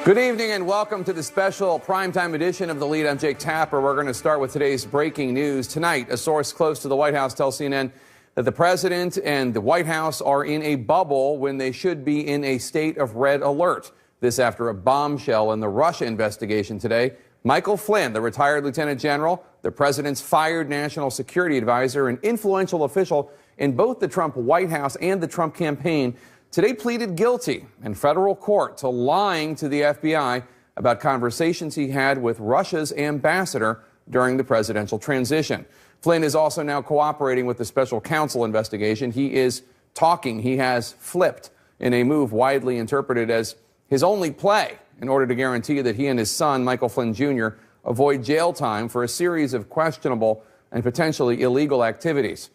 Good evening and welcome to the special primetime edition of The Lead. I'm Jake Tapper. We're going to start with today's breaking news. Tonight, a source close to the White House tells CNN that the president and the White House are in a bubble when they should be in a state of red alert. This after a bombshell in the Russia investigation today. Michael Flynn, the retired lieutenant general, the president's fired national security advisor, an influential official in both the Trump White House and the Trump campaign, today pleaded guilty in federal court to lying to the FBI about conversations he had with Russia's ambassador during the presidential transition. Flynn is also now cooperating with the special counsel investigation. He is talking. He has flipped in a move widely interpreted as his only play in order to guarantee that he and his son, Michael Flynn Jr., avoid jail time for a series of questionable and potentially illegal activities.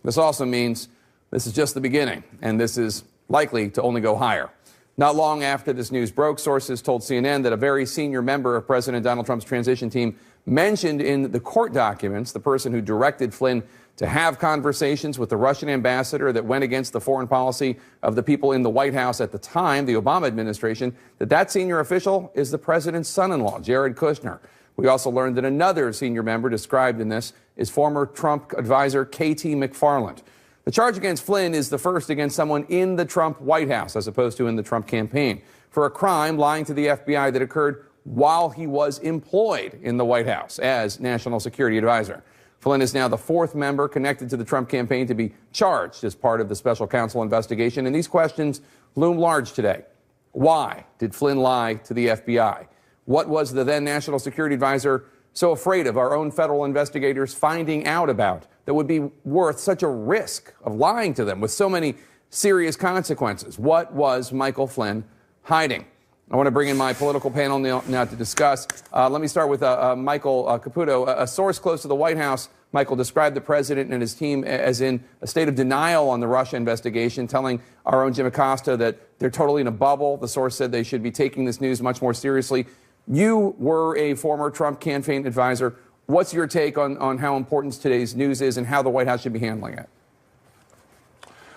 This also means this is just the beginning, and this is likely to only go higher. Not long after this news broke, sources told CNN that a very senior member of President Donald Trump's transition team mentioned in the court documents the person who directed Flynn to have conversations with the Russian ambassador that went against the foreign policy of the people in the White House at the time, the Obama administration, that senior official is the president's son-in-law, Jared Kushner. We also learned that another senior member described in this is former Trump advisor K.T. McFarland. The charge against Flynn is the first against someone in the Trump White House, as opposed to in the Trump campaign, for a crime lying to the FBI that occurred while he was employed in the White House as national security advisor. Flynn is now the fourth member connected to the Trump campaign to be charged as part of the special counsel investigation, and these questions loom large today. Why did Flynn lie to the FBI? What was the then national security advisor so afraid of our own federal investigators finding out about that would be worth such a risk of lying to them with so many serious consequences? What was Michael Flynn hiding? I want to bring in my political panel now to discuss. Let me start with Michael Caputo, a source close to the White House. Michael described the president and his team as in a state of denial on the Russia investigation, telling our own Jim Acosta that they're totally in a bubble. The source said they should be taking this news much more seriously. You were a former Trump campaign advisor. What's your take on how important today's news is and how the White House should be handling it?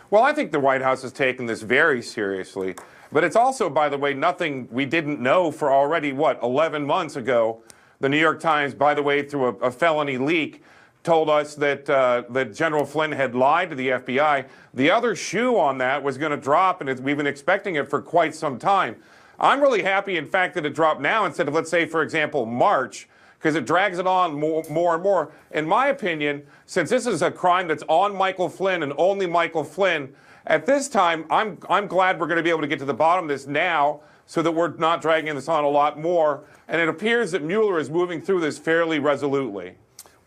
Well, I think the White House has taken this very seriously. But it's also, by the way, nothing we didn't know for already, 11 months ago. The New York Times, by the way, through a felony leak, told us that General Flynn had lied to the FBI. The other shoe on that was going to drop, and we've been expecting it for quite some time. I'm really happy, in fact, that it dropped now instead of, let's say, for example, March, because it drags it on more and more. In my opinion, since this is a crime that's on Michael Flynn and only Michael Flynn, at this time, I'm glad we're going to be able to get to the bottom of this now so that we're not dragging this on a lot more. And it appears that Mueller is moving through this fairly resolutely.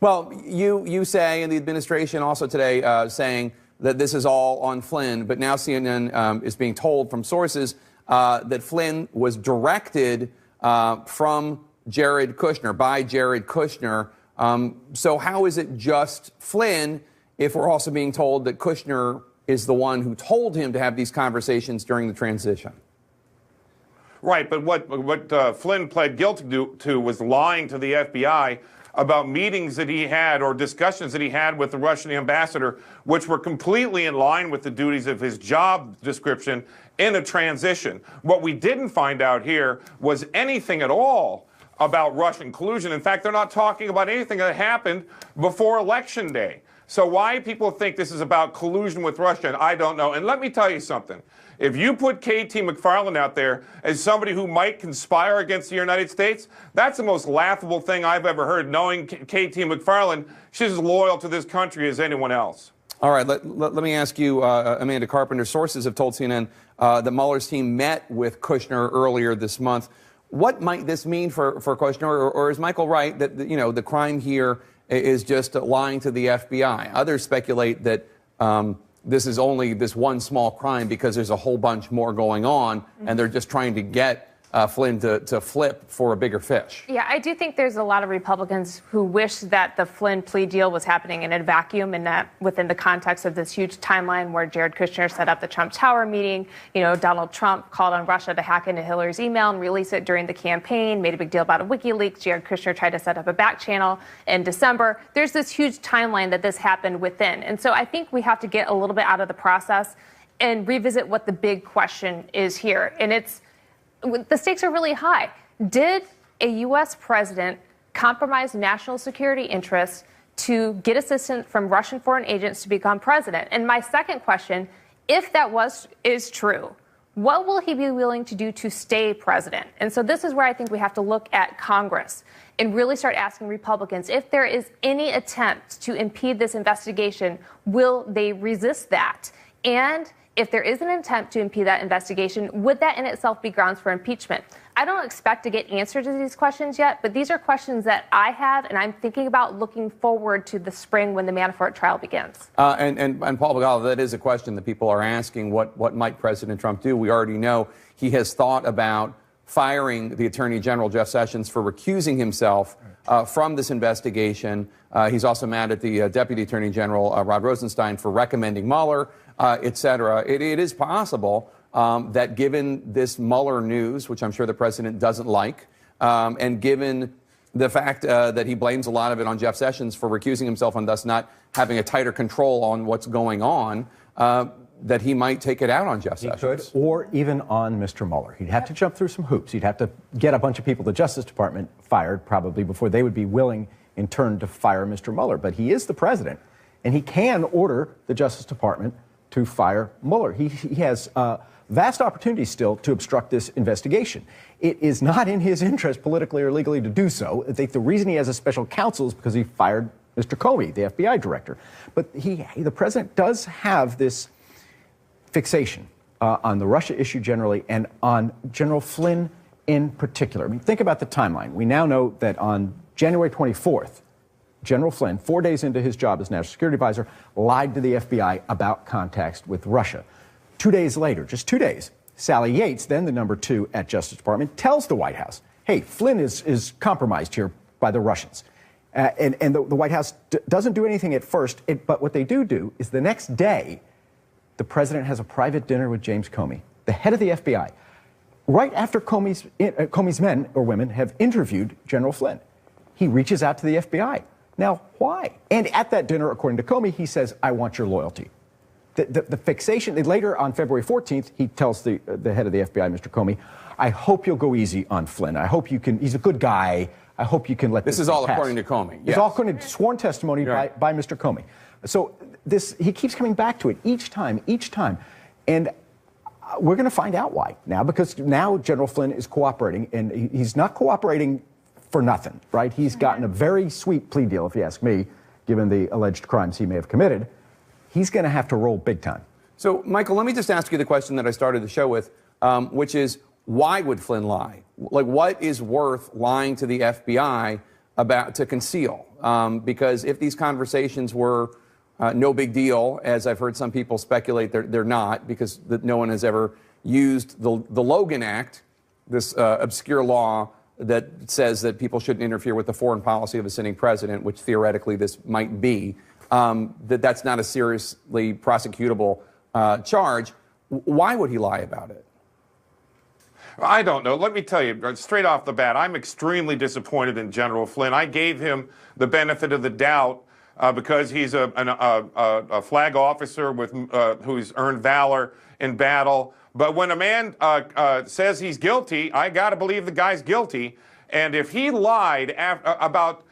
Well, you say, and the administration also today saying that this is all on Flynn, but now CNN is being told from sources that Flynn was directed from Jared Kushner, by Jared Kushner. So how is it just Flynn if we're also being told that Kushner is the one who told him to have these conversations during the transition? Right, but what Flynn pled guilty to was lying to the FBI about meetings that he had or discussions that he had with the Russian ambassador, which were completely in line with the duties of his job description in a transition. What we didn't find out here was anything at all about Russian collusion. In fact, they're not talking about anything that happened before Election Day. So why people think this is about collusion with Russia, I don't know. And let me tell you something. If you put K.T. McFarland out there as somebody who might conspire against the United States, that's the most laughable thing I've ever heard, knowing K.T. McFarland. She's as loyal to this country as anyone else. All right, let me ask you, Amanda Carpenter, sources have told CNN that Mueller's team met with Kushner earlier this month. What might this mean for Kushner, or is Michael right that the crime here is just lying to the FBI? Others speculate that this is only this one small crime because there's a whole bunch more going on, and they're just trying to get Flynn to flip for a bigger fish. Yeah, I do think there's a lot of Republicans who wish that the Flynn plea deal was happening in a vacuum and not within the context of this huge timeline where Jared Kushner set up the Trump Tower meeting. Donald Trump called on Russia to hack into Hillary's email and release it during the campaign, made a big deal about a WikiLeaks. Jared Kushner tried to set up a back channel in December. There's this huge timeline that this happened within. And so I think we have to get a little bit out of the process and revisit what the big question is here. And it's, the stakes are really high. Did a U.S. president compromise national security interests to get assistance from Russian foreign agents to become president? And my second question, if that is true, what will he be willing to do to stay president? And so this is where I think we have to look at Congress and really start asking Republicans, if there is any attempt to impede this investigation, will they resist that? And if there is an attempt to impede that investigation, would that in itself be grounds for impeachment? I don't expect to get answers to these questions yet, but these are questions that I have, and I'm thinking about looking forward to the spring when the Manafort trial begins. And Paul Begala, that is a question that people are asking. What might President Trump do? We already know he has thought about firing the Attorney General, Jeff Sessions, for recusing himself from this investigation. He's also mad at the Deputy Attorney General, Rod Rosenstein, for recommending Mueller, et cetera. It is possible that given this Mueller news, which I'm sure the president doesn't like, and given the fact that he blames a lot of it on Jeff Sessions for recusing himself and thus not having a tighter control on what's going on, that he might take it out on Jeff Sessions. He could, or even on Mr. Mueller. He'd have to jump through some hoops. He'd have to get a bunch of people at the Justice Department fired, probably, before they would be willing, in turn, to fire Mr. Mueller. But he is the president, and he can order the Justice Department to fire Mueller. He has vast opportunities still to obstruct this investigation. It is not in his interest, politically or legally, to do so. I think the reason he has a special counsel is because he fired Mr. Comey, the FBI director. But the president does have this fixation on the Russia issue generally and on General Flynn in particular. I mean, think about the timeline. We now know that on January 24th, General Flynn, 4 days into his job as National Security Advisor, lied to the FBI about contacts with Russia. 2 days later, just 2 days, Sally Yates, then the number 2 at Justice Department, tells the White House, hey, Flynn is compromised here by the Russians. And the White House doesn't do anything at first, but what they do is the next day, the president has a private dinner with James Comey, the head of the FBI, right after Comey's men or women have interviewed General Flynn. He reaches out to the FBI. Now, why? And at that dinner, according to Comey, he says, I want your loyalty. The fixation, later on February 14th, he tells the head of the FBI, Mr. Comey, I hope you'll go easy on Flynn. I hope you can, he's a good guy. I hope you can let this is all pass. According to Comey. It's all according to sworn testimony by Mr. Comey. So he keeps coming back to it each time. And we're going to find out why now, because now General Flynn is cooperating, and he's not cooperating for nothing, right? He's gotten a very sweet plea deal, if you ask me, given the alleged crimes he may have committed. He's going to have to roll big time. So, Michael, let me just ask you the question that I started the show with, which is, why would Flynn lie? Like, what is worth lying to the FBI about to conceal? Because if these conversations were no big deal, as I've heard some people speculate, they're not, because no one has ever used the Logan Act, this obscure law that says that people shouldn't interfere with the foreign policy of a sitting president, which theoretically this might be, that's not a seriously prosecutable charge. Why would he lie about it? I don't know. Let me tell you, straight off the bat, I'm extremely disappointed in General Flynn. I gave him the benefit of the doubt because he's a flag officer who's earned valor in battle. But when a man says he's guilty, I got to believe the guy's guilty. And if he lied about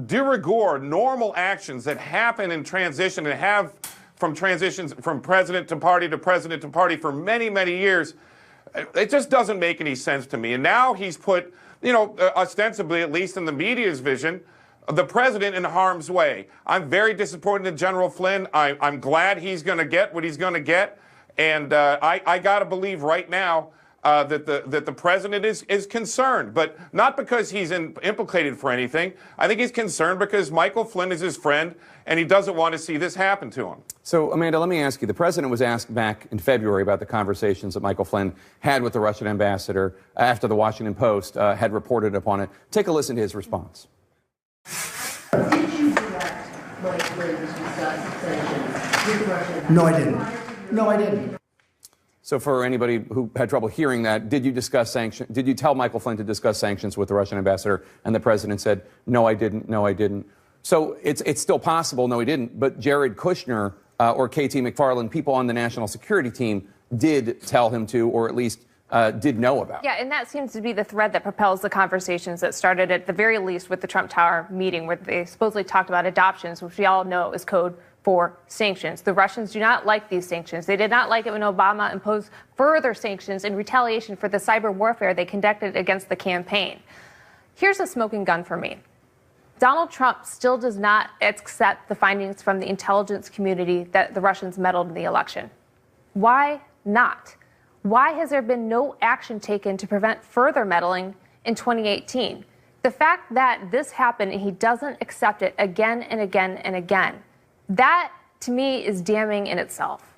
de rigueur, normal actions that happen in transition and have from transitions from president to party for many, many years, it just doesn't make any sense to me. And now he's put, ostensibly, at least in the media's vision, the president in harm's way. I'm very disappointed in General Flynn. I'm glad he's going to get what he's going to get. And I got to believe right now that the president is concerned, but not because he's implicated for anything. I think he's concerned because Michael Flynn is his friend, and he doesn't want to see this happen to him. So, Amanda, let me ask you. The president was asked back in February about the conversations that Michael Flynn had with the Russian ambassador after the Washington Post had reported upon it. Take a listen to his response. Did you direct Mike Flynn to discuss sanctions with the Russian? No, I didn't. No, I didn't. So for anybody who had trouble hearing that, did you tell Michael Flynn to discuss sanctions with the Russian ambassador? And the president said, no, I didn't. No, I didn't. So it's still possible, no, he didn't. But Jared Kushner or KT McFarland, people on the national security team, did tell him to, or at least did know about. Yeah, and that seems to be the thread that propels the conversations that started at the very least with the Trump Tower meeting, where they supposedly talked about adoptions, which we all know is code for sanctions. The Russians do not like these sanctions. They did not like it when Obama imposed further sanctions in retaliation for the cyber warfare they conducted against the campaign. Here's a smoking gun for me. Donald Trump still does not accept the findings from the intelligence community that the Russians meddled in the election. Why not? Why has there been no action taken to prevent further meddling in 2018? The fact that this happened and he doesn't accept it again and again and again, that to me is damning in itself.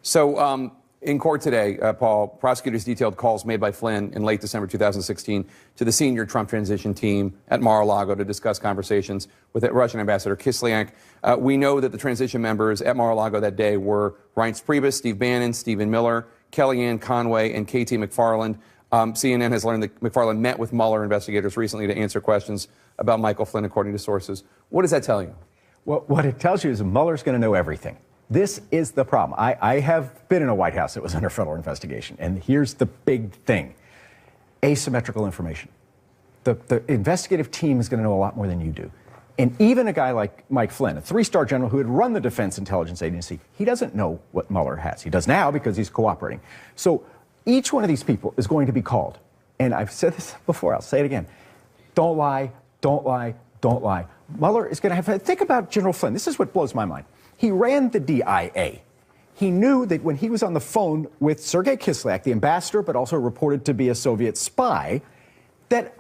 So in court today, Paul, prosecutors detailed calls made by Flynn in late December 2016 to the senior Trump transition team at Mar-a-Lago to discuss conversations with Russian Ambassador Kislyak. We know that the transition members at Mar-a-Lago that day were Reince Priebus, Steve Bannon, Stephen Miller, Kellyanne Conway, and K.T. McFarland. CNN has learned that McFarland met with Mueller investigators recently to answer questions about Michael Flynn, according to sources. What does that tell you? Well, what it tells you is Mueller's going to know everything. This is the problem. I have been in a White House that was under federal investigation, and here's the big thing. Asymmetrical information. The investigative team is going to know a lot more than you do. And even a guy like Mike Flynn, a three-star general who had run the Defense Intelligence Agency, he doesn't know what Mueller has. He does now because he's cooperating. So each one of these people is going to be called. And I've said this before, I'll say it again. Don't lie, don't lie, don't lie. Mueller is going to have, think about General Flynn. This is what blows my mind. He ran the DIA. He knew that when he was on the phone with Sergei Kislyak, the ambassador, but also reported to be a Soviet spy, that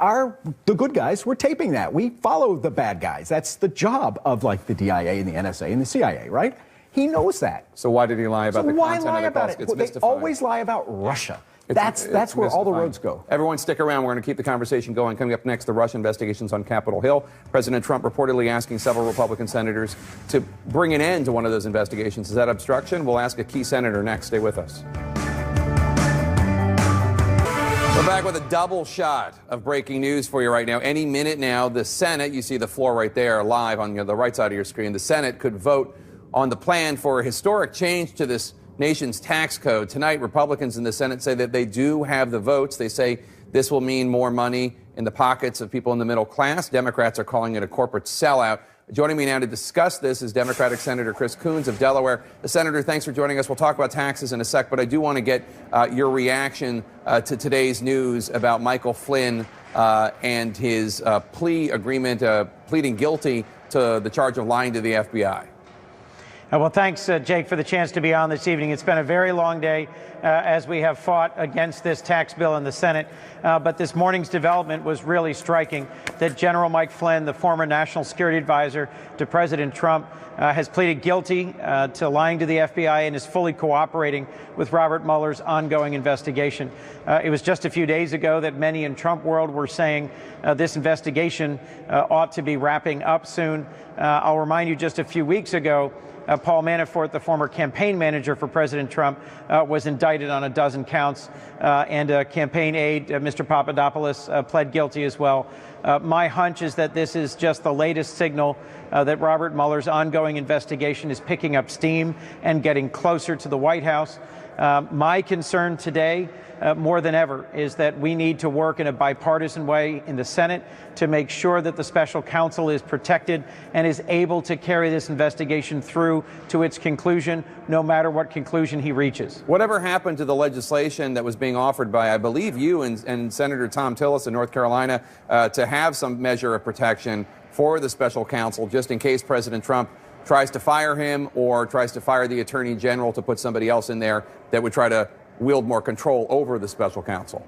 the good guys were taping that. We follow the bad guys. That's the job of like the DIA and the NSA and the CIA, right? He knows that. So why did he lie about the content of the calls? It's Well, they mystified. always lie about Russia. That's where all the roads go. Everyone stick around. We're going to keep the conversation going. Coming up next, the Russia investigations on Capitol Hill. President Trump reportedly asking several Republican senators to bring an end to one of those investigations. Is that obstruction? We'll ask a key senator next. Stay with us. We're back with a double shot of breaking news for you right now. Any minute now, the Senate, you see the floor right there live on the right side of your screen, the Senate could vote on the plan for a historic change to this nation's tax code. Tonight, Republicans in the Senate say that they do have the votes. They say this will mean more money in the pockets of people in the middle class. Democrats are calling it a corporate sellout. Joining me now to discuss this is Democratic Senator Chris Coons of Delaware. Senator, thanks for joining us. We'll talk about taxes in a sec, but I do want to get your reaction to today's news about Michael Flynn and his plea agreement, pleading guilty to the charge of lying to the FBI. Well, thanks, Jake, for the chance to be on this evening. It's been a very long day as we have fought against this tax bill in the Senate. But this morning's development was really striking, that General Mike Flynn, the former national security advisor to President Trump, has pleaded guilty to lying to the FBI and is fully cooperating with Robert Mueller's ongoing investigation. It was just a few days ago that many in Trump world were saying this investigation ought to be wrapping up soon. I'll remind you, just a few weeks ago, Paul Manafort, the former campaign manager for President Trump, was indicted on a dozen counts, and campaign aide, Mr. Papadopoulos, pled guilty as well. My hunch is that this is just the latest signal that Robert Mueller's ongoing investigation is picking up steam and getting closer to the White House. My concern today, more than ever, is that we need to work in a bipartisan way in the Senate to make sure that the special counsel is protected and is able to carry this investigation through to its conclusion, no matter what conclusion he reaches. Whatever happened to the legislation that was being offered by, I believe, you and Senator Tom Tillis in North Carolina to have some measure of protection for the special counsel, just in case President Trump tries to fire him or tries to fire the attorney general to put somebody else in there that would try to wield more control over the special counsel?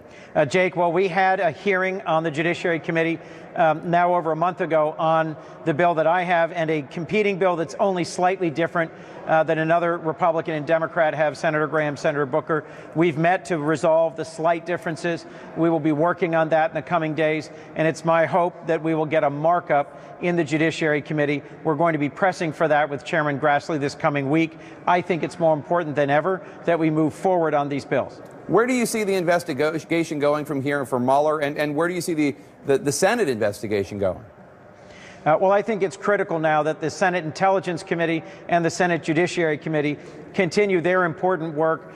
Jake, well, we had a hearing on the Judiciary Committee now over a month ago on the bill that I have, and a competing bill that's only slightly different than another Republican and Democrat have, Senator Graham, Senator Booker. We've met to resolve the slight differences. We will be working on that in the coming days, and it's my hope that we will get a markup in the Judiciary Committee. We're going to be pressing for that with Chairman Grassley this coming week. I think it's more important than ever that we move forward on these bills. Where do you see the investigation going from here for Mueller, and where do you see the Senate investigation going? Well, I think it's critical now that the Senate Intelligence Committee and the Senate Judiciary Committee continue their important work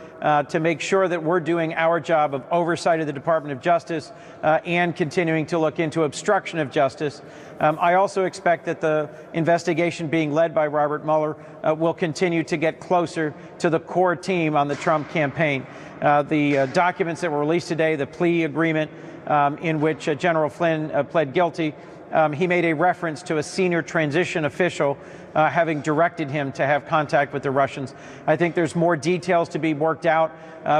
to make sure that we're doing our job of oversight of the Department of Justice and continuing to look into obstruction of justice. I also expect that the investigation being led by Robert Mueller will continue to get closer to the core team on the Trump campaign. The documents that were released today, the plea agreement in which General Flynn pled guilty, he made a reference to a senior transition official having directed him to have contact with the Russians. I think there's more details to be worked out,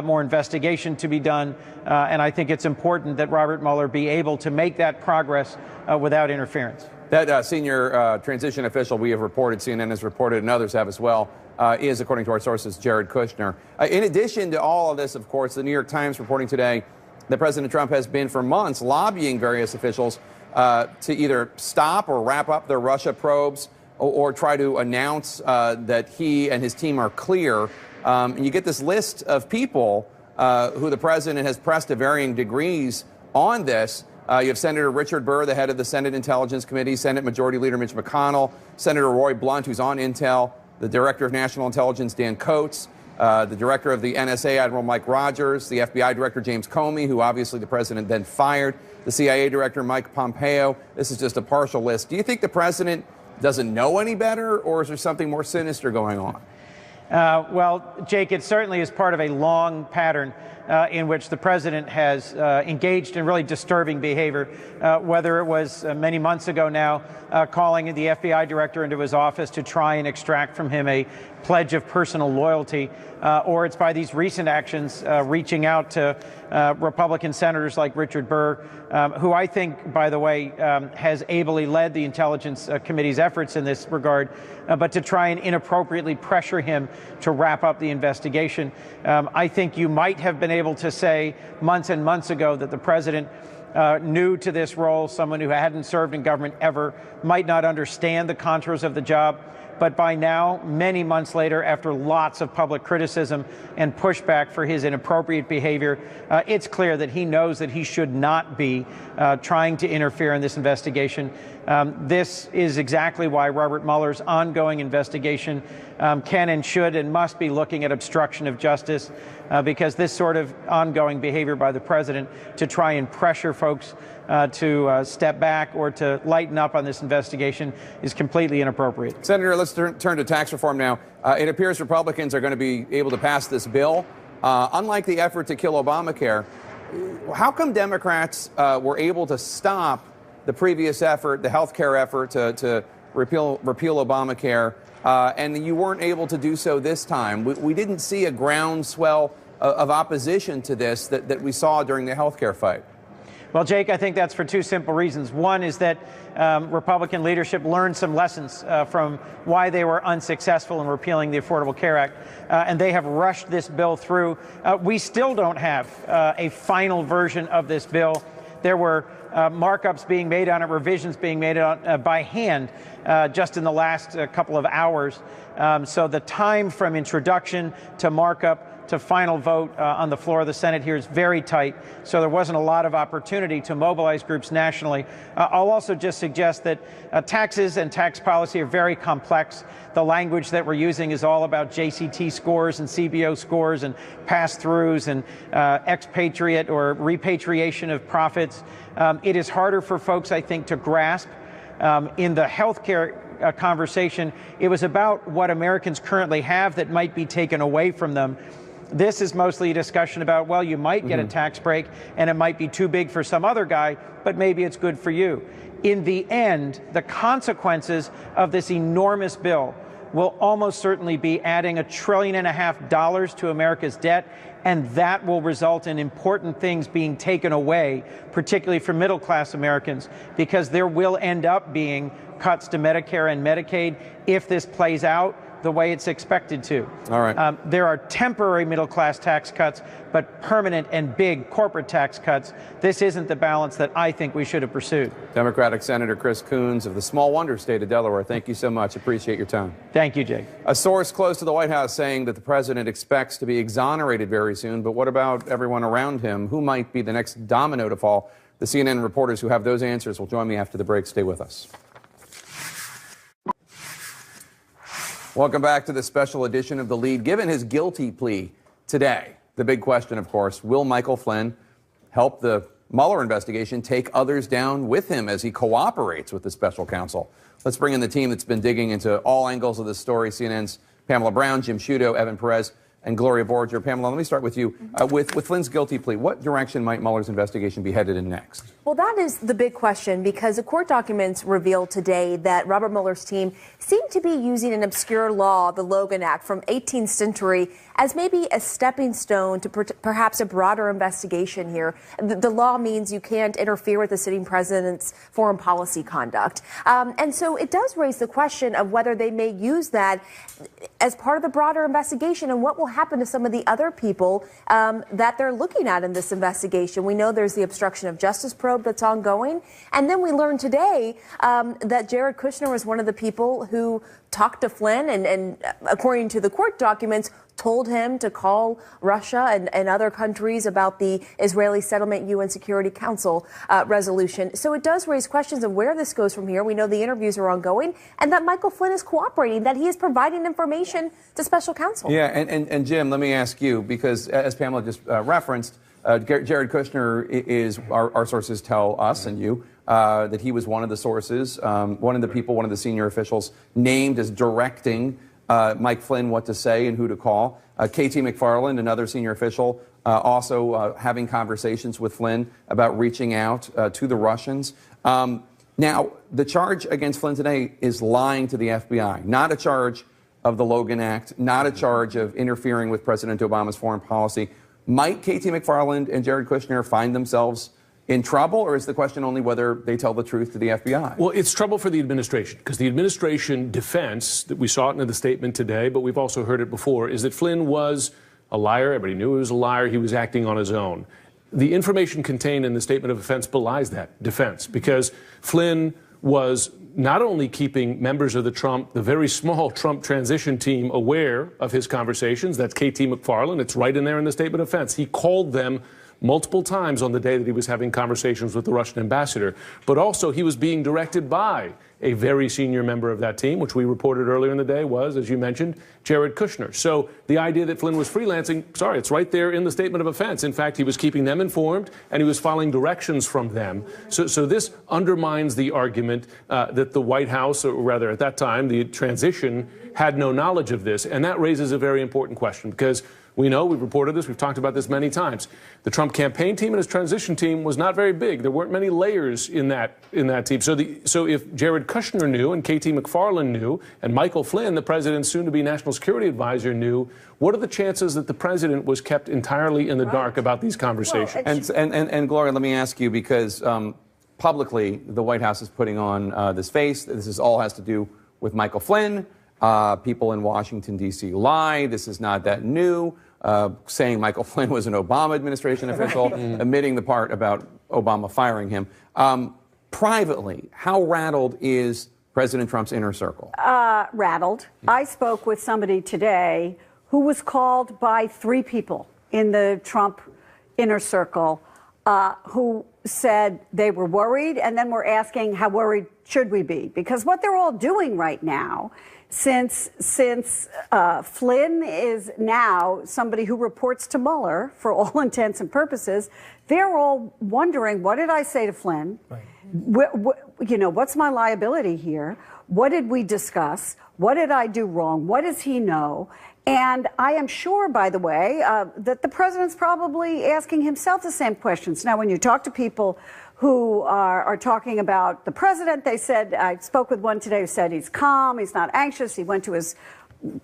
more investigation to be done, and I think it's important that Robert Mueller be able to make that progress without interference. That senior transition official we have reported, CNN has reported, and others have as well, is, according to our sources, Jared Kushner. In addition to all of this, of course, the New York Times reporting today that President Trump has been for months lobbying various officials to either stop or wrap up their Russia probes or try to announce that he and his team are clear. And you get this list of people who the president has pressed to varying degrees on this. You have Senator Richard Burr, the head of the Senate Intelligence Committee, Senate Majority Leader Mitch McConnell, Senator Roy Blunt, who's on Intel, the Director of National Intelligence, Dan Coates, the Director of the NSA, Admiral Mike Rogers, the FBI Director, James Comey, who obviously the president then fired, the CIA Director, Mike Pompeo. This is just a partial list. Do you think the president doesn't know any better, or is there something more sinister going on? Well, Jake, it certainly is part of a long pattern in which the president has engaged in really disturbing behavior, whether it was many months ago now calling the FBI director into his office to try and extract from him a pledge of personal loyalty, or it's by these recent actions reaching out to Republican senators like Richard Burr, who I think, by the way, has ably led the Intelligence Committee's efforts in this regard, but to try and inappropriately pressure him to wrap up the investigation. I think you might have been able to say months and months ago that the president, new to this role, someone who hadn't served in government ever, might not understand the contours of the job. But by now, many months later, after lots of public criticism and pushback for his inappropriate behavior, it's clear that he knows that he should not be trying to interfere in this investigation. This is exactly why Robert Mueller's ongoing investigation can and should and must be looking at obstruction of justice, because this sort of ongoing behavior by the president to try and pressure folks to step back or to lighten up on this investigation is completely inappropriate. Senator, let's turn to tax reform now. It appears Republicans are going to be able to pass this bill. Unlike the effort to kill Obamacare, how come Democrats were able to stop the previous effort, the health care effort to repeal Obamacare, and you weren't able to do so this time? We didn't see a groundswell of opposition to this that we saw during the health care fight. Well, Jake, I think that's for two simple reasons. One is that Republican leadership learned some lessons from why they were unsuccessful in repealing the Affordable Care Act, and they have rushed this bill through. We still don't have a final version of this bill. There were markups being made on it, revisions being made on by hand just in the last couple of hours. So the time from introduction to markup to final vote on the floor of the Senate here is very tight, so there wasn't a lot of opportunity to mobilize groups nationally. I'll also just suggest that taxes and tax policy are very complex. The language that we're using is all about JCT scores and CBO scores and pass-throughs and expatriate or repatriation of profits. It is harder for folks, I think, to grasp. In the healthcare conversation, it was about what Americans currently have that might be taken away from them. This is mostly a discussion about, well, you might get a tax break and it might be too big for some other guy, but maybe it's good for you. In the end, the consequences of this enormous bill will almost certainly be adding $1.5 trillion to America's debt, and that will result in important things being taken away, particularly for middle-class Americans, because there will end up being cuts to Medicare and Medicaid if this plays out the way it's expected to. All right. There are temporary middle-class tax cuts, but permanent and big corporate tax cuts. This isn't the balance that I think we should have pursued. Democratic Senator Chris Coons of the small wonder state of Delaware, thank you so much. Appreciate your time. Thank you, Jake. A source close to the White House saying that the president expects to be exonerated very soon, but what about everyone around him? Who might be the next domino to fall? The CNN reporters who have those answers will join me after the break. Stay with us. Welcome back to the special edition of The Lead. Given his guilty plea today, the big question, of course, will Michael Flynn help the Mueller investigation take others down with him as he cooperates with the special counsel? Let's bring in the team that's been digging into all angles of this story. CNN's Pamela Brown, Jim Sciutto, Evan Perez, and Gloria Borger. Pamela, let me start with you. With Flynn's guilty plea, what direction might Mueller's investigation be headed in next? Well, that is the big question, because the court documents revealed today that Robert Mueller's team seemed to be using an obscure law, the Logan Act from 18th century, as maybe a stepping stone to perhaps a broader investigation here. The law means you can't interfere with the sitting president's foreign policy conduct. And so it does raise the question of whether they may use that as part of the broader investigation, and what will happen to some of the other people that they're looking at in this investigation. We know there's the obstruction of justice probe that's ongoing. And then we learned today that Jared Kushner was one of the people who talked to Flynn and according to the court documents, told him to call Russia and other countries about the Israeli Settlement UN Security Council resolution. So it does raise questions of where this goes from here. We know the interviews are ongoing and that Michael Flynn is cooperating, that he is providing information to special counsel. Yeah, and Jim, let me ask you, because as Pamela just referenced, Jared Kushner is, our sources tell us and you, that he was one of the sources, one of the people, one of the senior officials named as directing Mike Flynn what to say and who to call. KT McFarland, another senior official, also having conversations with Flynn about reaching out to the Russians. Now, the charge against Flynn today is lying to the FBI, not a charge of the Logan Act, not a charge of interfering with President Obama's foreign policy. Might KT McFarland and Jared Kushner find themselves in trouble, or is the question only whether they tell the truth to the FBI? Well, it's trouble for the administration, because the administration defense, that we saw it in the statement today, but we've also heard it before, is that Flynn was a liar. Everybody knew he was a liar. He was acting on his own. The information contained in the statement of offense belies that defense, because Flynn was not only keeping members of the very small Trump transition team aware of his conversations. That's KT McFarland. It's right in there in the statement of offense. He called them multiple times on the day that he was having conversations with the Russian ambassador. But also he was being directed by a very senior member of that team, which we reported earlier in the day was, as you mentioned, Jared Kushner. So the idea that Flynn was freelancing, sorry, it's right there in the statement of offense. In fact, he was keeping them informed and he was following directions from them. So this undermines the argument that the White House, or rather at that time, the transition, had no knowledge of this. And that raises a very important question, because we know, we've reported this, we've talked about this many times. The Trump campaign team and his transition team was not very big. There weren't many layers in that team. So if Jared Kushner knew and KT McFarland knew and Michael Flynn, the president's soon-to-be national security advisor, knew, what are the chances that the president was kept entirely in the dark about these conversations? Well, and Gloria, let me ask you, because publicly the White House is putting on this face. This all has to do with Michael Flynn. People in Washington, D.C. lie. This is not that new. Saying Michael Flynn was an Obama administration official, omitting the part about Obama firing him. Privately, how rattled is President Trump's inner circle? Rattled. I spoke with somebody today who was called by 3 people in the Trump inner circle who said they were worried, and then were asking how worried should we be? Because what they're all doing right now, since Flynn is now somebody who reports to Mueller for all intents and purposes, they're all wondering, what did I say to Flynn? Right. What's my liability here? What did we discuss? What did I do wrong? What does he know? And I am sure, by the way, that the president's probably asking himself the same questions. Now, when you talk to people who are talking about the president, they said, I spoke with one today who said he's calm, he's not anxious, he went to his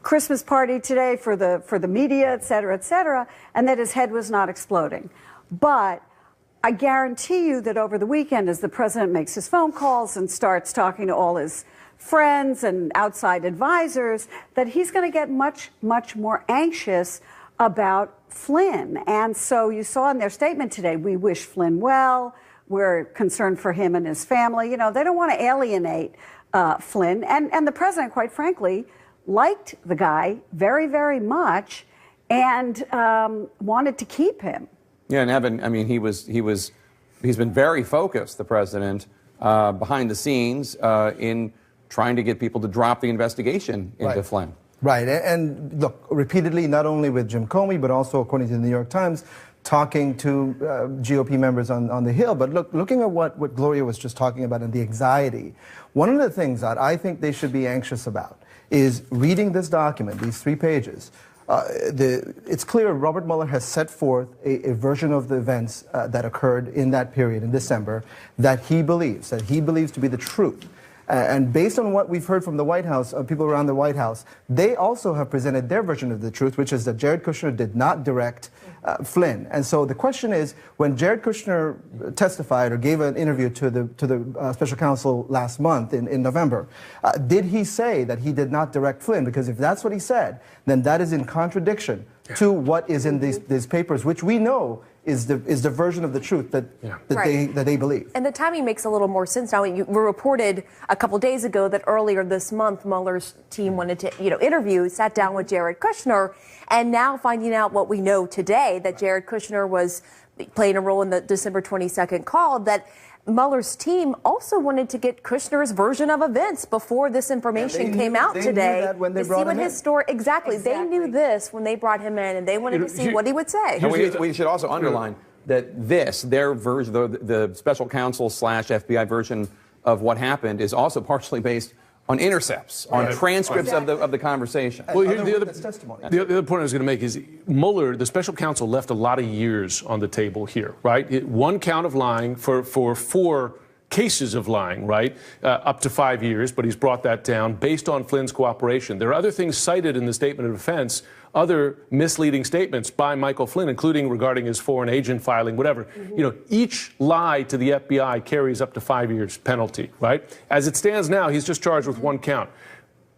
Christmas party today for the media, et cetera, and that his head was not exploding. But I guarantee you that over the weekend, as the president makes his phone calls and starts talking to all his friends and outside advisors, that he's going to get much, much more anxious about Flynn. And so you saw in their statement today, we wish Flynn well, we're concerned for him and his family. They don't want to alienate Flynn. And the president, quite frankly, liked the guy very, very much and wanted to keep him. Yeah, and Evan, I mean, he's been very focused, the president, behind the scenes in trying to get people to drop the investigation into Flynn. Right. And look, repeatedly, not only with Jim Comey, but also, according to the New York Times, talking to GOP members on the Hill. But looking at what Gloria was just talking about and the anxiety, one of the things that I think they should be anxious about is reading this document, these 3 pages. It's clear Robert Mueller has set forth a version of the events that occurred in that period in December that he believes to be the truth. And based on what we've heard from the White House, people around the White House, they also have presented their version of the truth, which is that Jared Kushner did not direct Flynn. And so the question is, when Jared Kushner testified or gave an interview to the special counsel last month in November, did he say that he did not direct Flynn? Because if that's what he said, then that is in contradiction to what is in these papers, which we know is the version of the truth that they believe. And the timing makes a little more sense now. We reported a couple days ago that earlier this month, Mueller's team wanted to sat down with Jared Kushner, and now finding out what we know today, that Jared Kushner was playing a role in the December 22nd call, that Mueller's team also wanted to get Kushner's version of events before this information came out today. To see what his story exactly. They knew this when they brought him in, and they wanted to see what he would say. And we should also underline that their version, the special counsel / FBI version of what happened, is also partially based on intercepts, on transcripts of the conversation. Well, the other point I was going to make is Mueller, the special counsel, left a lot of years on the table here, right? 1 count of lying for 4 cases of lying, right? Up to 5 years, but he's brought that down based on Flynn's cooperation. There are other things cited in the statement of defense, other misleading statements by Michael Flynn, including regarding his foreign agent filing, whatever. Each lie to the FBI carries up to 5 years penalty, right? As it stands now, he's just charged with 1 count.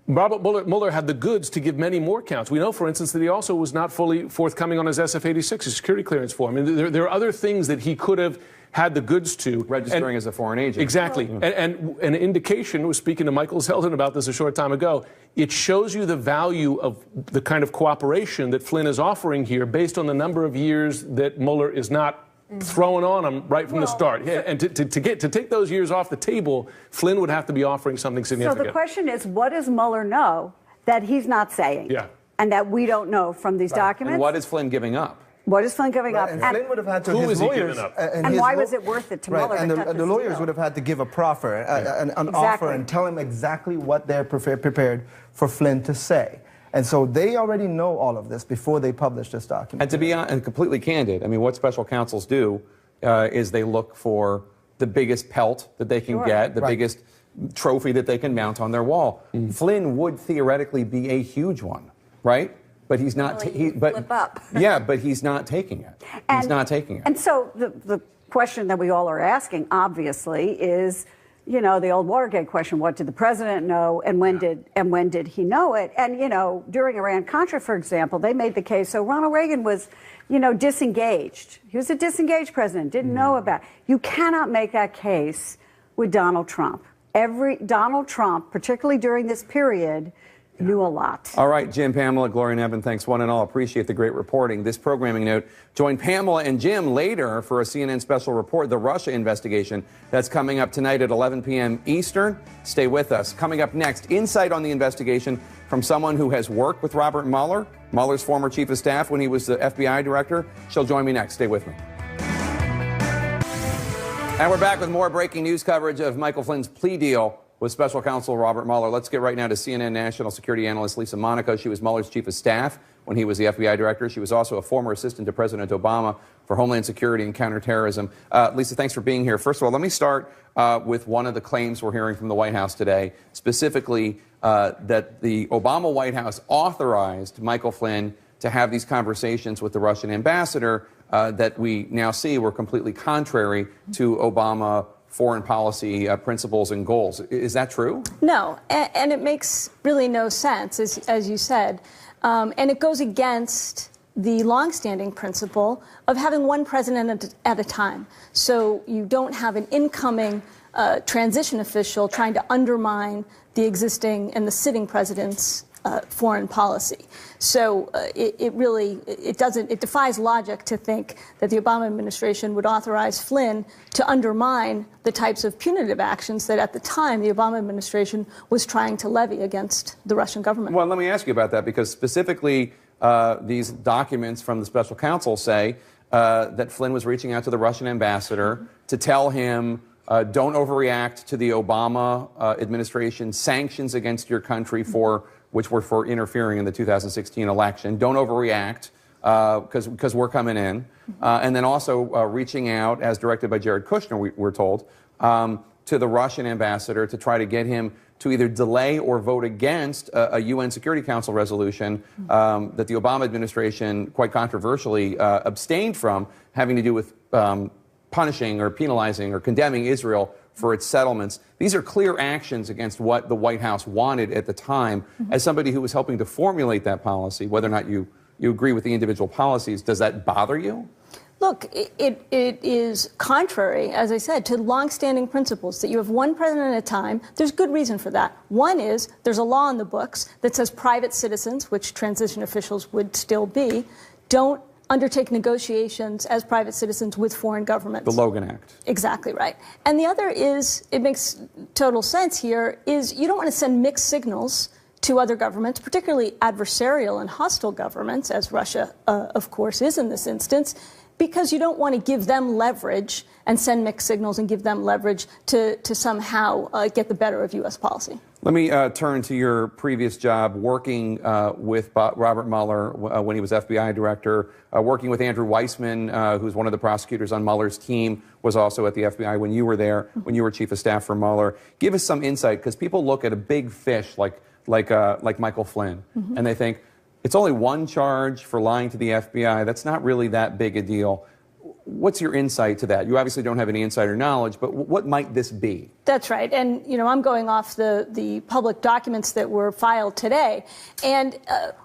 Robert Mueller had the goods to give many more counts. We know, for instance, that he also was not fully forthcoming on his SF-86, his security clearance form. I mean, there are other things that he could have had the goods to. Registering as a foreign agent. Exactly. And an indication, was speaking to Michael Zeldin about this a short time ago, it shows you the value of the kind of cooperation that Flynn is offering here based on the number of years that Mueller is not throwing on him right from the start. And to take those years off the table, Flynn would have to be offering something significant. So the question is, what does Mueller know that he's not saying? Yeah. And that we don't know from these documents? And what is Flynn giving up? What is Flynn giving up? And Flynn would have had to. Who his is he lawyers, giving up? And why was it worth it to Mueller? And the lawyers would have had to give a proffer, an offer, and tell him exactly what they're prepared for Flynn to say. And so they already know all of this before they publish this document. And to be completely candid, I mean, what special counsels do is they look for the biggest pelt that they can get, the biggest trophy that they can mount on their wall. Flynn would theoretically be a huge one, right? But he's not. Flip up. Yeah, but he's not taking it. He's not taking it. And so the question that we all are asking, obviously, is, the old Watergate question: what did the president know, and when did he know it? And during Iran-Contra, for example, they made the case. So Ronald Reagan was, disengaged. He was a disengaged president. Didn't know about it. You cannot make that case with Donald Trump. Donald Trump, particularly during this period, knew a lot. All right, Jim, Pamela, Gloria, and Evan, thanks one and all. Appreciate the great reporting. This programming note, join Pamela and Jim later for a CNN special report, the Russia investigation. That's coming up tonight at 11 p.m. Eastern. Stay with us. Coming up next, insight on the investigation from someone who has worked with Robert Mueller, Mueller's former chief of staff when he was the FBI director. She'll join me next. Stay with me. And we're back with more breaking news coverage of Michael Flynn's plea deal with special counsel Robert Mueller. Let's get right now to CNN national security analyst Lisa Monaco. She was Mueller's chief of staff when he was the FBI director. She was also a former assistant to President Obama for Homeland Security and Counterterrorism. Lisa, thanks for being here. First of all, let me start with one of the claims we're hearing from the White House today, specifically that the Obama White House authorized Michael Flynn to have these conversations with the Russian ambassador that we now see were completely contrary to Obama foreign policy principles and goals. Is that true? No, and it makes really no sense, as you said. And it goes against the longstanding principle of having one president at a time. So you don't have an incoming transition official trying to undermine the existing and the sitting president's foreign policy. So it defies logic to think that the Obama administration would authorize Flynn to undermine the types of punitive actions that at the time the Obama administration was trying to levy against the Russian government. Well, let me ask you about that, because specifically these documents from the special counsel say that Flynn was reaching out to the Russian ambassador to tell him, don't overreact to the Obama administration sanctions against your country which were for interfering in the 2016 election. Don't overreact because we're coming in. And then also reaching out, as directed by Jared Kushner, we're told, to the Russian ambassador to try to get him to either delay or vote against a UN Security Council resolution that the Obama administration quite controversially abstained from, having to do with punishing or penalizing or condemning Israel for its settlements. These are clear actions against what the White House wanted at the time. As somebody who was helping to formulate that policy, whether or not you agree with the individual policies, does that bother you? Look, it is contrary, as I said, to longstanding principles that you have one president at a time. There's good reason for that. One is there's a law in the books that says private citizens, which transition officials would still be, don't undertake negotiations as private citizens with foreign governments. The Logan Act. Exactly right. And the other is, it makes total sense here, is you don't want to send mixed signals to other governments, particularly adversarial and hostile governments, as Russia, of course, is in this instance, because you don't want to give them leverage and send mixed signals and give them leverage to somehow get the better of U.S. policy. Let me turn to your previous job working with Robert Mueller when he was FBI director, working with Andrew Weissman, who's one of the prosecutors on Mueller's team, was also at the FBI when you were there, when you were chief of staff for Mueller. Give us some insight, because people look at a big fish like Michael Flynn, and they think, it's only one charge for lying to the FBI. That's not really that big a deal. What's your insight to that? You obviously don't have any insider knowledge, but what might this be? That's right. And, I'm going off the public documents that were filed today. And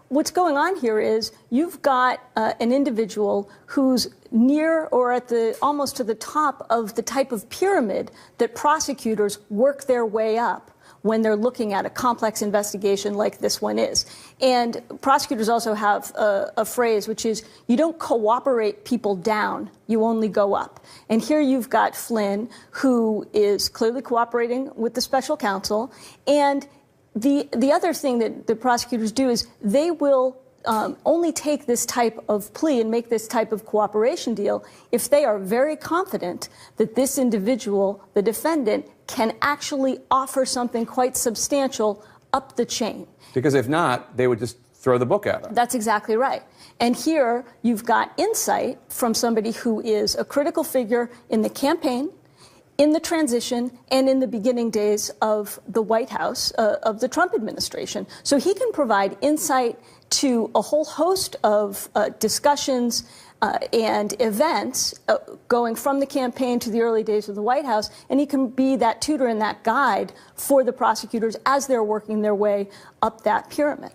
what's going on here is you've got an individual who's near or at almost to the top of the type of pyramid that prosecutors work their way up when they're looking at a complex investigation like this one is. And prosecutors also have a phrase, which is, you don't cooperate people down, you only go up. And here you've got Flynn, who is clearly cooperating with the special counsel. And the other thing that the prosecutors do is they will only take this type of plea and make this type of cooperation deal if they are very confident that this individual, the defendant, can actually offer something quite substantial up the chain. Because if not, they would just throw the book at them. That's exactly right. And here you've got insight from somebody who is a critical figure in the campaign, in the transition, and in the beginning days of the White House, of the Trump administration. So he can provide insight to a whole host of discussions and events going from the campaign to the early days of the White House, and he can be that tutor and that guide for the prosecutors as they're working their way up that pyramid.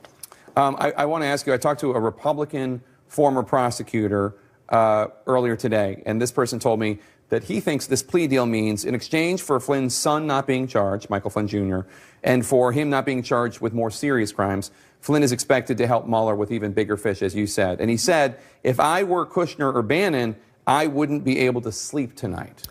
I want to ask you, I talked to a Republican former prosecutor earlier today, and this person told me that he thinks this plea deal means, in exchange for Flynn's son not being charged, Michael Flynn Jr., and for him not being charged with more serious crimes, Flynn is expected to help Mueller with even bigger fish, as you said. And he said, if I were Kushner or Bannon, I wouldn't be able to sleep tonight.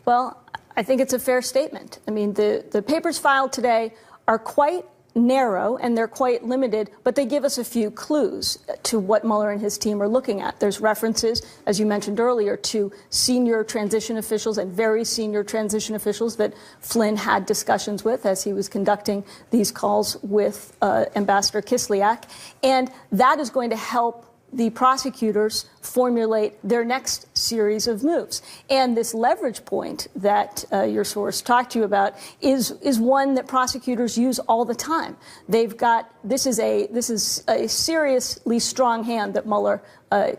Well, I think it's a fair statement. I mean, the papers filed today are quite narrow and they're quite limited, but they give us a few clues to what Mueller and his team are looking at. There's references, as you mentioned earlier, to senior transition officials and very senior transition officials that Flynn had discussions with as he was conducting these calls with Ambassador Kislyak. And that is going to help the prosecutors formulate their next series of moves. And this leverage point that your source talked to you about is one that prosecutors use all the time. They've got, this is a seriously strong hand that Mueller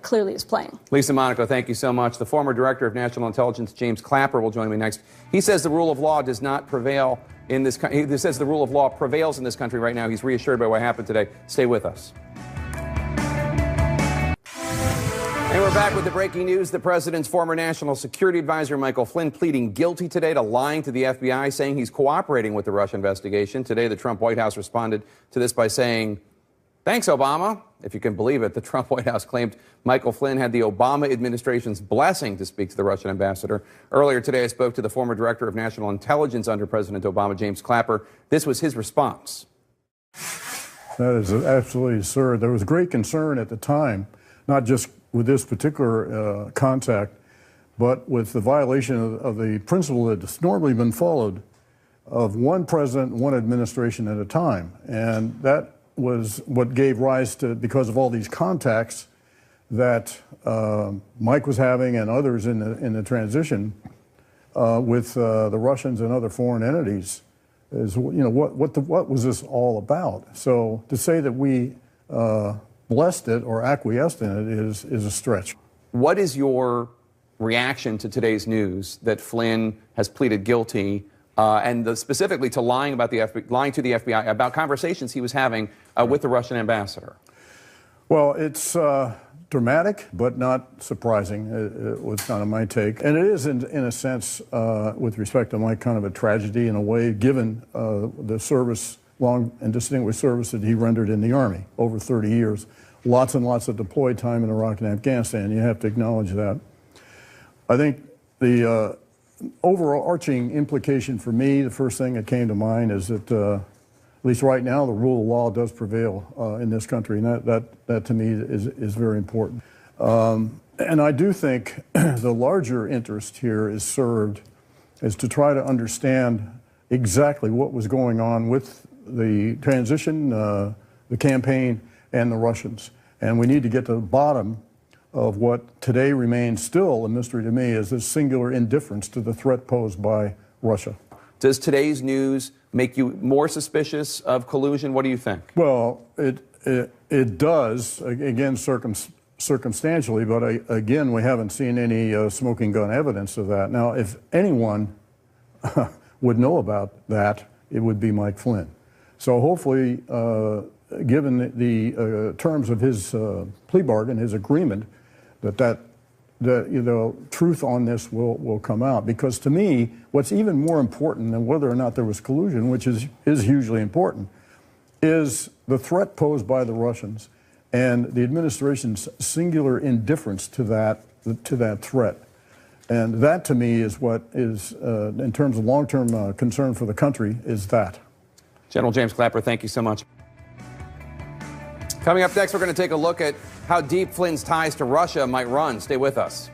clearly is playing. Lisa Monaco, thank you so much. The former director of National Intelligence, James Clapper, will join me next. He says the rule of law does not prevail in this country. He says the rule of law prevails in this country right now. He's reassured by what happened today. Stay with us. Anyway, We're back with the breaking news. The president's former national security advisor, Michael Flynn, pleading guilty today to lying to the FBI, saying he's cooperating with the Russia investigation. Today, the Trump White House responded to this by saying, "Thanks, Obama." If you can believe it, the Trump White House claimed Michael Flynn had the Obama administration's blessing to speak to the Russian ambassador. Earlier today, I spoke to the former director of national intelligence under President Obama, James Clapper. This was his response. That is absolutely absurd. There was great concern at the time, not just with this particular contact, but with the violation of the principle that's normally been followed of one president, one administration at a time. And that was what gave rise to, because of all these contacts that Mike was having and others in the transition with the Russians and other foreign entities, is, you know, what was this all about? So to say that we blessed it or acquiesced in it is a stretch. What is your reaction to today's news that Flynn has pleaded guilty and specifically to lying to the FBI about conversations he was having with the Russian ambassador? Well, it's dramatic, but not surprising. It was kind of my take. And it is, in a sense, with respect to Mike, kind of a tragedy in a way, given the service, long and distinguished service that he rendered in the Army over 30 years. Lots and lots of deployed time in Iraq and Afghanistan. You have to acknowledge that. I think the overarching implication for me, the first thing that came to mind is that, at least right now, the rule of law does prevail in this country, and that to me is very important. And I do think the larger interest here is served is to try to understand exactly what was going on with the transition, the campaign, and the Russians. And we need to get to the bottom of what today remains still a mystery to me, is this singular indifference to the threat posed by Russia. Does today's news make you more suspicious of collusion? What do you think? Well, it does, again, circumstantially, but again, we haven't seen any smoking gun evidence of that. Now, if anyone would know about that, it would be Mike Flynn. So hopefully, given the terms of his plea bargain, his agreement, that truth on this will come out. Because to me, what's even more important than whether or not there was collusion, which is hugely important, is the threat posed by the Russians and the administration's singular indifference to that threat. And that, to me, is what is, in terms of long-term concern for the country, is that. General James Clapper, thank you so much. Coming up next, we're going to take a look at how deep Flynn's ties to Russia might run. Stay with us.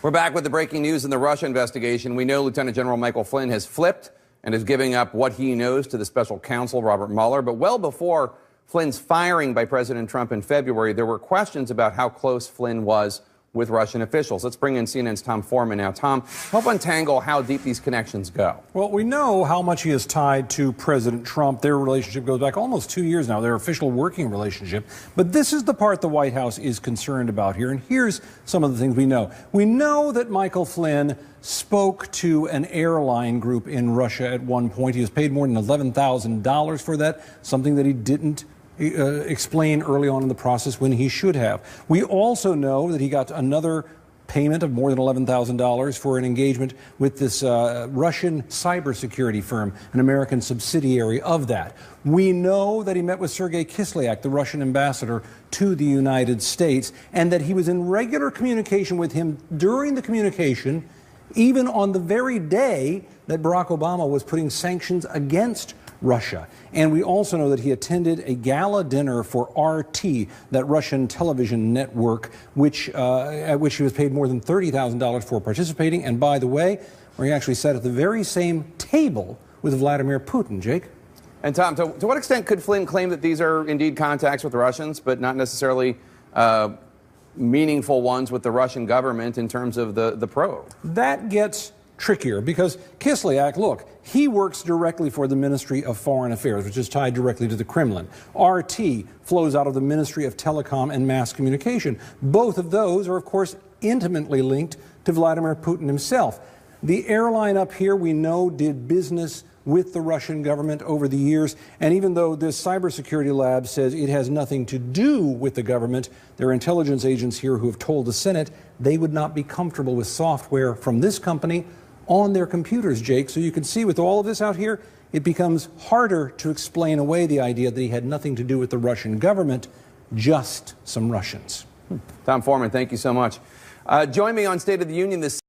We're back with the breaking news in the Russia investigation. We know Lieutenant General Michael Flynn has flipped and is giving up what he knows to the special counsel, Robert Mueller. But well before Flynn's firing by President Trump in February, there were questions about how close Flynn was with Russian officials. Let's bring in CNN's Tom Foreman now. Tom, help untangle how deep these connections go. Well, we know how much he is tied to President Trump. Their relationship goes back almost 2 years now, their official working relationship. But this is the part the White House is concerned about here. And here's some of the things we know. We know that Michael Flynn spoke to an airline group in Russia at one point. He was paid more than $11,000 for that, something that he didn't explain early on in the process when he should have. We also know that he got another payment of more than $11,000 for an engagement with this Russian cybersecurity firm, an American subsidiary of that. We know that he met with Sergei Kislyak, the Russian ambassador to the United States, and that he was in regular communication with him during the communication, even on the very day that Barack Obama was putting sanctions against Russia. And we also know that he attended a gala dinner for RT, that Russian television network, at which he was paid more than $30,000 for participating. And by the way, where he actually sat at the very same table with Vladimir Putin. Jake? And Tom, to what extent could Flynn claim that these are indeed contacts with the Russians, but not necessarily meaningful ones with the Russian government in terms of the probe? That gets trickier because Kislyak, look, he works directly for the Ministry of Foreign Affairs, which is tied directly to the Kremlin. RT flows out of the Ministry of Telecom and Mass Communication. Both of those are, of course, intimately linked to Vladimir Putin himself. The airline up here, we know, did business with the Russian government over the years. And even though this cybersecurity lab says it has nothing to do with the government, there are intelligence agents here who have told the Senate they would not be comfortable with software from this company on their computers, Jake. So you can see with all of this out here, it becomes harder to explain away the idea that he had nothing to do with the Russian government, just some Russians. Tom Foreman, thank you so much. Join me on State of the Union this